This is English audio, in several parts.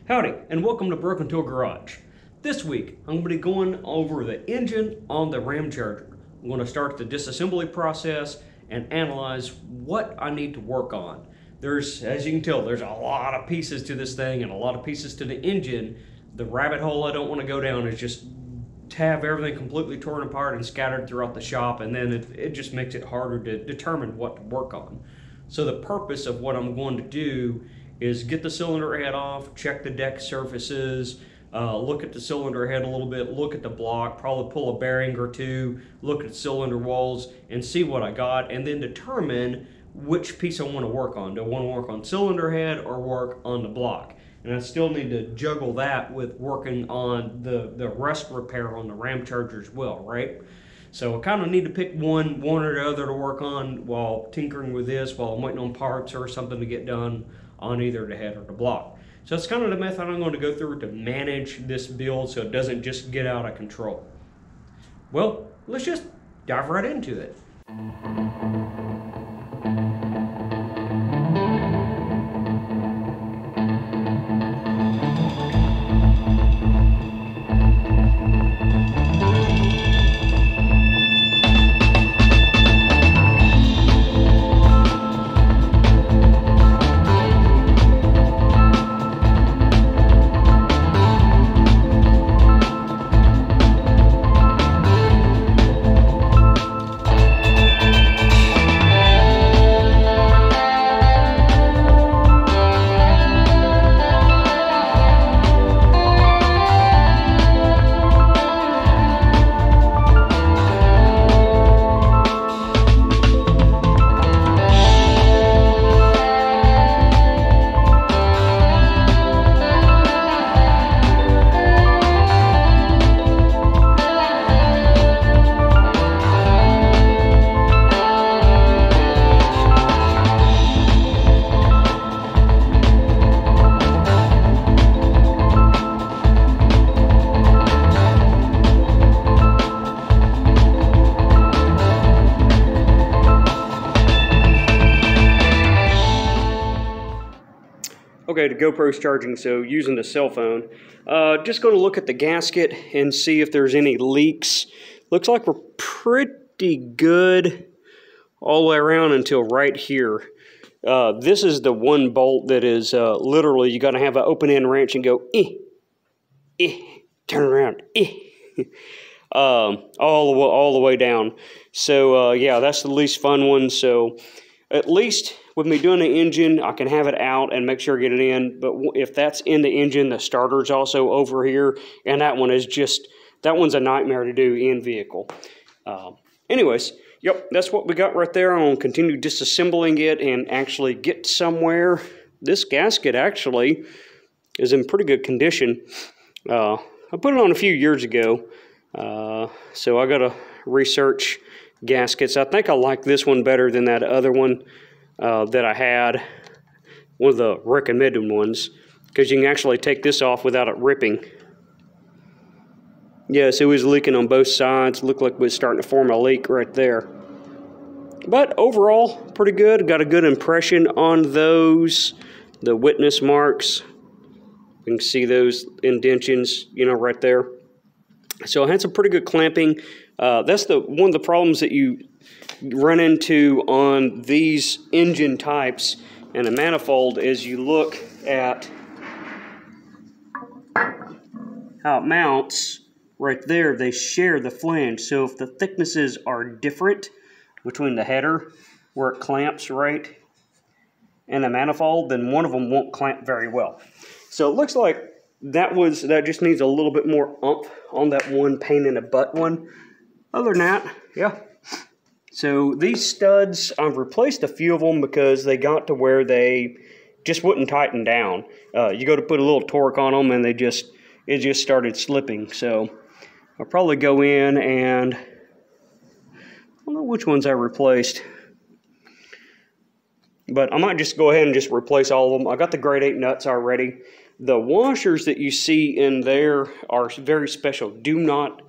Howdy, and welcome to Broken Tool Garage. This week, I'm going to be going over the engine on the Ramcharger. I'm going to start the disassembly process and analyze what I need to work on. As you can tell, there's a lot of pieces to this thing and a lot of pieces to the engine. The rabbit hole I don't want to go down is just to have everything completely torn apart and scattered throughout the shop, and then it just makes it harder to determine what to work on. So the purpose of what I'm going to do is get the cylinder head off, check the deck surfaces, look at the cylinder head a little bit, look at the block, probably pull a bearing or two, look at cylinder walls and see what I got, and then determine which piece I want to work on. Do I want to work on cylinder head or work on the block? And I still need to juggle that with working on the rust repair on the Ramcharger as well, right? So I kind of need to pick one or the other to work on while tinkering with this, while I'm waiting on parts or something to get done on either the head or the block. So that's kind of the method I'm going to go through to manage this build so it doesn't just get out of control. Well, let's just dive right into it. Okay, the GoPro's charging, so using the cell phone. Just going to look at the gasket and see if there's any leaks. Looks like we're pretty good all the way around until right here. This is the one bolt that is literally, you got to have an open end wrench and go, turn around, all the way down. So yeah, that's the least fun one. So at least with me doing the engine, I can have it out and make sure I get it in. But if that's in the engine, the starter's also over here. And that one is just, that one's a nightmare to do in vehicle. Anyways, yep, that's what we got right there. I'm going to continue disassembling it and actually get somewhere. This gasket actually is in pretty good condition. I put it on a few years ago. So I got to research gaskets. I think I like this one better than that other one that I had, one of the recommended ones, because you can actually take this off without it ripping. Yes, it was leaking on both sides. Looked like it was starting to form a leak right there. But overall, pretty good. Got a good impression on those. The witness marks. You can see those indentions, you know, right there. So I had some pretty good clamping. That's one of the problems that you run into on these engine types and a manifold is you look at how it mounts right there. They share the flange. So if the thicknesses are different between the header where it clamps right and the manifold, then one of them won't clamp very well. So it looks like that just needs a little bit more oomph on that one pain in the butt one. Other than that, yeah. So these studs, I've replaced a few of them because they got to where they just wouldn't tighten down. You go to put a little torque on them and it just started slipping. So I'll probably go in and, I don't know which ones I replaced. But I might just go ahead and just replace all of them. I got the grade 8 nuts already. The washers that you see in there are very special. Do not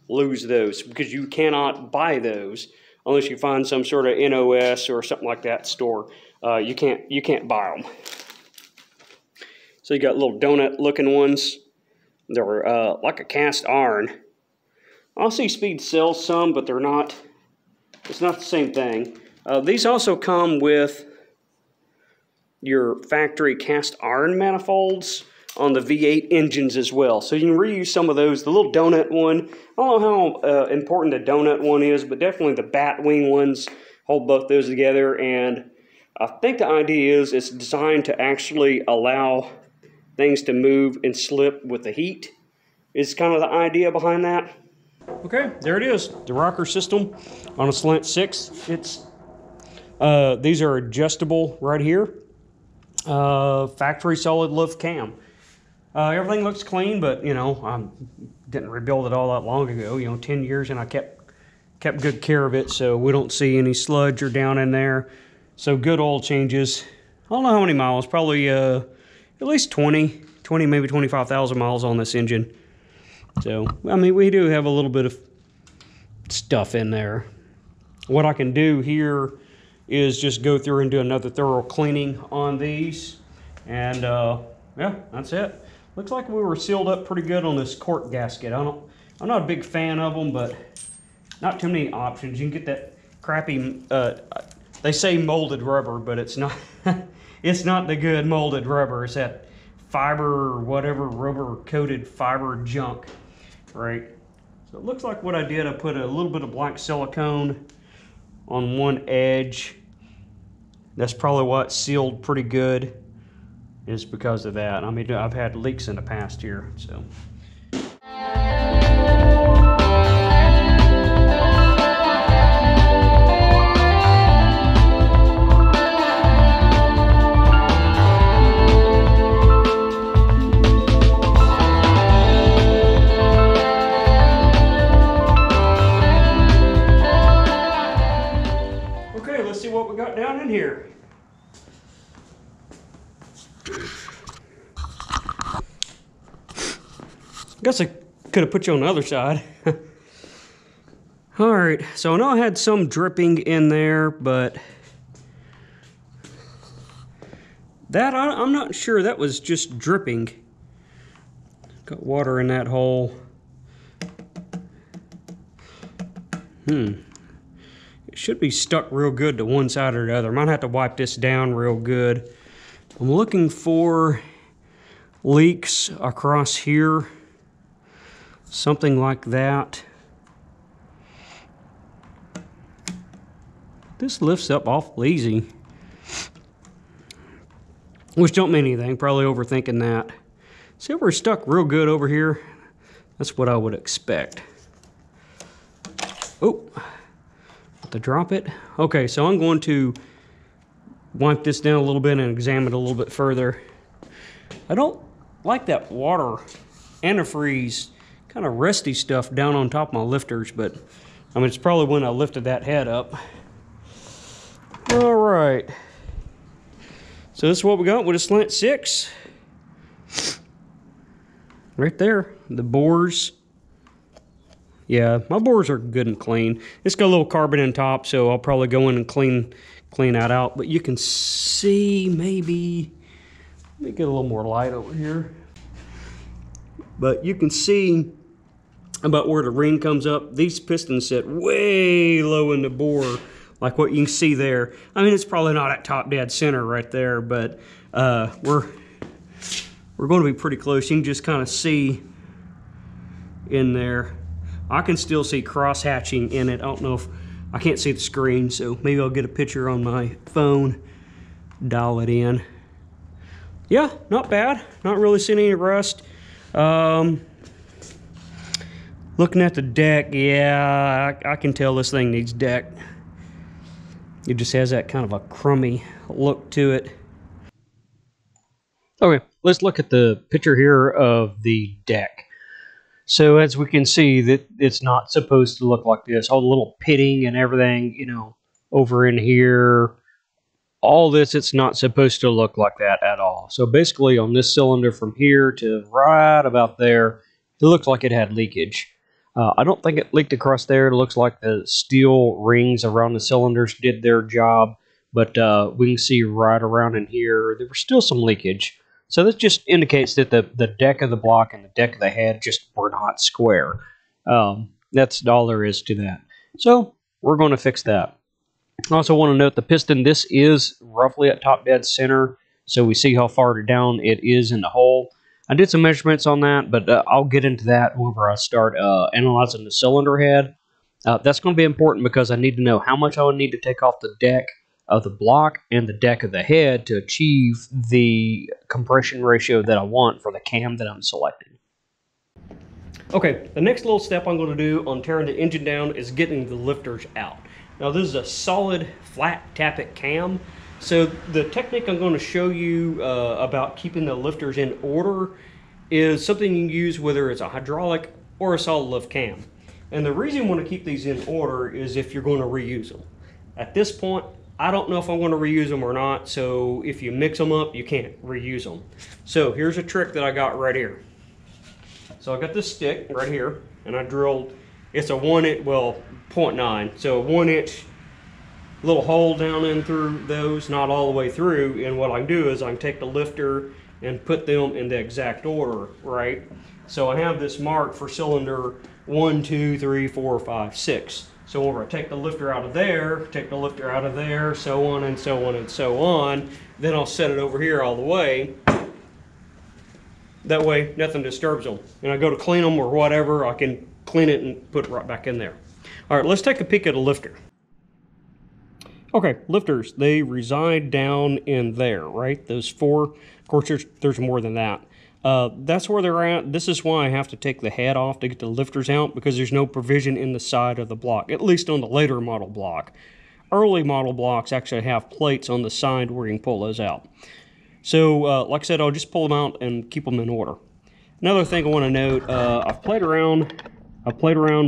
lose those because you cannot buy those unless you find some sort of NOS or something like that store. You can't buy them. So you got little donut looking ones. They're like a cast iron. Aussie Speed sells some, but they're not, it's not the same thing. These also come with your factory cast iron manifolds on the V8 engines as well. So you can reuse some of those. The little donut one, I don't know how important the donut one is, but definitely the bat wing ones hold both those together. And I think the idea is it's designed to actually allow things to move and slip with the heat. Is kind of the idea behind that. Okay, there it is, the rocker system on a Slant 6. It's these are adjustable right here. Factory solid lift cam. Everything looks clean, but you know, I didn't rebuild it all that long ago. You know, 10 years, and I kept good care of it, so we don't see any sludge or down in there. So good oil changes. I don't know how many miles, probably at least 20, maybe 25,000 miles on this engine. So, I mean, we do have a little bit of stuff in there. What I can do here is just go through and do another thorough cleaning on these. And, yeah, that's it. Looks like we were sealed up pretty good on this cork gasket. I'm not a big fan of them, but not too many options. You can get that crappy, they say molded rubber, but it's not, it's not the good molded rubber. It's that fiber or whatever, rubber coated fiber junk. Right, so it looks like what I did, I put a little bit of black silicone on one edge. That's probably why it's sealed pretty good, is because of that. I mean, I've had leaks in the past here, so. Let's see what we got down in here. Guess I could have put you on the other side. All right, so I know I had some dripping in there, but that I'm not sure that was just dripping. Got water in that hole. It should be stuck real good to one side or the other. Might have to wipe this down real good. I'm looking for leaks across here. Something like that. This lifts up awful easy. Which don't mean anything, probably overthinking that. See if we're stuck real good over here? That's what I would expect. Oh. To drop it. Okay, so I'm going to wipe this down a little bit and examine it a little bit further. I don't like that water antifreeze kind of rusty stuff down on top of my lifters, but I mean, it's probably when I lifted that head up. All right, so this is what we got with a Slant 6 right there. The bores. Yeah, my bores are good and clean. It's got a little carbon in top, so I'll probably go in and clean that out. But you can see maybe, let me get a little more light over here. But you can see about where the ring comes up. These pistons sit way low in the bore, like what you can see there. I mean, it's probably not at top dead center right there, but we're going to be pretty close. You can just kind of see in there. I can still see cross hatching in it. I don't know if, I can't see the screen, so maybe I'll get a picture on my phone, dial it in. Yeah, not bad. Not really seeing any rust. Looking at the deck, yeah, I can tell this thing needs deck. It just has that kind of a crummy look to it. Okay, let's look at the picture here of the deck. So as we can see, that it's not supposed to look like this. All the little pitting and everything, you know, over in here, all this, it's not supposed to look like that at all. So basically on this cylinder from here to right about there, it looks like it had leakage. I don't think it leaked across there. It looks like the steel rings around the cylinders did their job, but we can see right around in here, there was still some leakage. So this just indicates that the deck of the block and the deck of the head just were not square. That's all there is to that. So we're going to fix that. I also want to note the piston, this is roughly at top dead center, so we see how far down it is in the hole. I did some measurements on that, but I'll get into that whenever I start analyzing the cylinder head. That's going to be important because I need to know how much I would need to take off the deck of the block and the deck of the head to achieve the compression ratio that I want for the cam that I'm selecting. Okay, the next little step I'm going to do on tearing the engine down is getting the lifters out. Now this is a solid flat tappet cam, so the technique I'm going to show you about keeping the lifters in order is something you can use whether it's a hydraulic or a solid lift cam. And the reason you want to keep these in order is if you're going to reuse them. At this point, I don't know if I'm going to reuse them or not, so if you mix them up, you can't reuse them. So here's a trick that I got right here. So I got this stick right here, and I drilled, it's a 1 inch, well, 0.9, so a 1 inch little hole down in through those, not all the way through, and what I can do is I can take the lifter and put them in the exact order, right? So I have this mark for cylinder 1, 2, 3, 4, 5, 6. So whenever I take the lifter out of there, take the lifter out of there, so on and so on and so on, then I'll set it over here all the way. That way, nothing disturbs them. And I go to clean them or whatever, I can clean it and put it right back in there. All right, let's take a peek at a lifter. Okay, lifters, they reside down in there, right? Those 4, of course, there's more than that. That's where they're at. This is why I have to take the head off to get the lifters out, because there's no provision in the side of the block, at least on the later model block. Early model blocks actually have plates on the side where you can pull those out. So, like I said, I'll just pull them out and keep them in order. Another thing I want to note, I've played around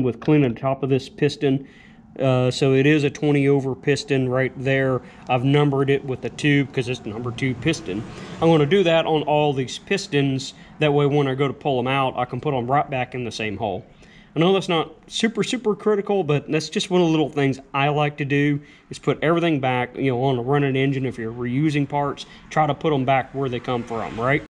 with cleaning the top of this piston. So it is a 20 over piston right there. I've numbered it with a 2 because it's number 2 piston. I'm going to do that on all these pistons. That way when I go to pull them out, I can put them right back in the same hole. I know that's not super critical, but that's just one of the little things I like to do, is put everything back, you know, on a running engine. If you're reusing parts, try to put them back where they come from, right?